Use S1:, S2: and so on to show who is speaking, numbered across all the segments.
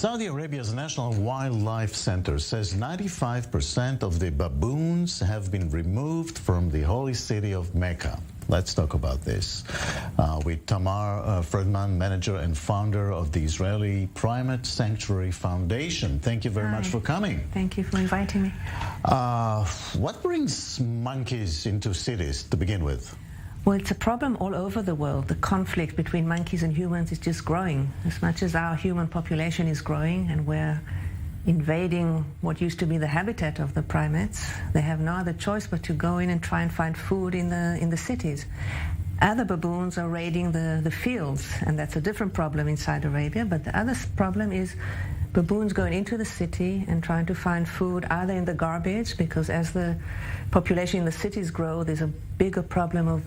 S1: Saudi Arabia's National Wildlife Center says 95% of the baboons have been removed from the holy city of Mecca. Let's talk about this with Tamar Feldman, manager and founder of the Israeli Primate Sanctuary Foundation. Thank you very much for coming.
S2: Thank you for inviting me.
S1: What brings monkeys into cities to begin with?
S2: Well, it's a problem all over the world. The conflict between monkeys and humans is just growing. As much as our human population is growing and we're invading what used to be the habitat of the primates, they have no other choice but to go in and try and find food in the cities. Other baboons are raiding the fields, and that's a different problem in Saudi Arabia. But the other problem is baboons going into the city and trying to find food either in the garbage, because as the population in the cities grow, there's a bigger problem of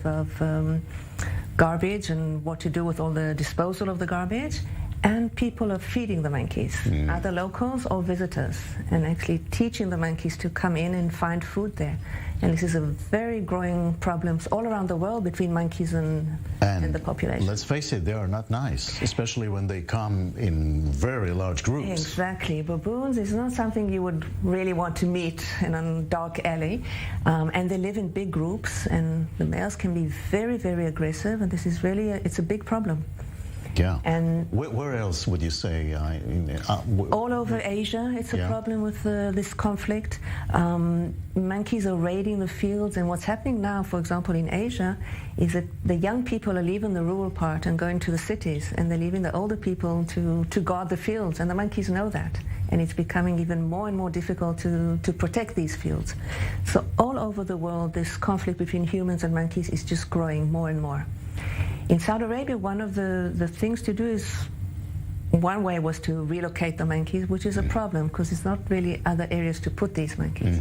S2: garbage and what to do with all the disposal of the garbage. And people are feeding the monkeys, either locals or visitors, and actually teaching the monkeys to come in and find food there. And this is a very growing problem all around the world between monkeys and the population.
S1: Let's face it, they are not nice, especially when they come in very large groups.
S2: Exactly. Baboons is not something you would really want to meet in a dark alley. And they live in big groups, and the males can be very, very aggressive, and this is really, it's a big problem.
S1: Yeah.
S2: And
S1: where else would you say?
S2: All over Asia, it's a problem with this conflict. Monkeys are raiding the fields, and what's happening now, for example, in Asia, is that the young people are leaving the rural part and going to the cities, and they're leaving the older people to guard the fields, and the monkeys know that. And it's becoming even more and more difficult to protect these fields. So all over the world, this conflict between humans and monkeys is just growing more and more. In Saudi Arabia, one of the things to do is, one way was to relocate the monkeys, which is a problem because there's not really other areas to put these monkeys.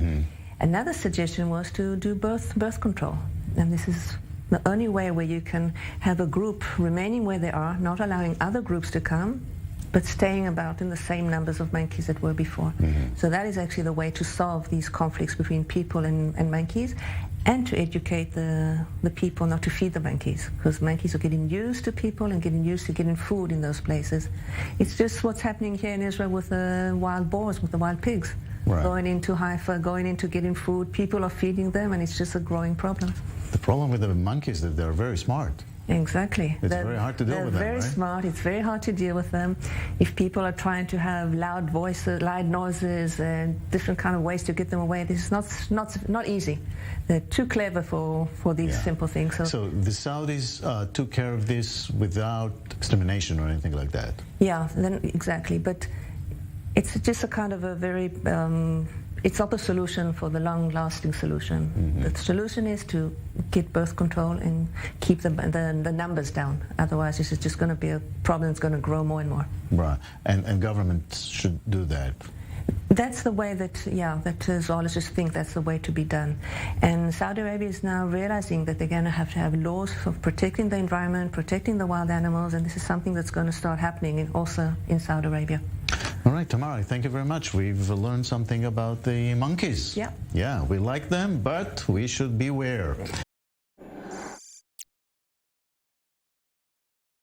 S2: Another suggestion was to do birth control. And this is the only way where you can have a group remaining where they are, not allowing other groups to come, but staying about in the same numbers of monkeys that were before. So that is actually the way to solve these conflicts between people and monkeys, and to educate the people not to feed the monkeys, because monkeys are getting used to people and getting used to getting food in those places. It's just what's happening here in Israel with the wild boars, with the wild pigs.
S1: Right.
S2: Going into Haifa, going into getting food, people are feeding them, and it's just a growing problem.
S1: The problem with the monkeys is that they're very smart.
S2: Exactly.
S1: It's very hard to deal with them,
S2: They're very smart. It's very hard to deal with them. If people are trying to have loud voices, loud noises, and different kind of ways to get them away, this is not easy. They're too clever for these simple things.
S1: So the Saudis took care of this without extermination or anything like that?
S2: Yeah, exactly. But it's just a kind of a very... it's not the solution for the long-lasting solution. The solution is to get birth control and keep the numbers down. Otherwise, this is just going to be a problem that's going to grow more and more.
S1: Right. And governments should do that.
S2: That's the way that zoologists think that's the way to be done. And Saudi Arabia is now realizing that they're going to have laws of protecting the environment, protecting the wild animals, and this is something that's going to start happening also in Saudi Arabia.
S1: All right, Tamar, thank you very much. We've learned something about the monkeys.
S2: Yeah.
S1: Yeah, we like them, but we should beware.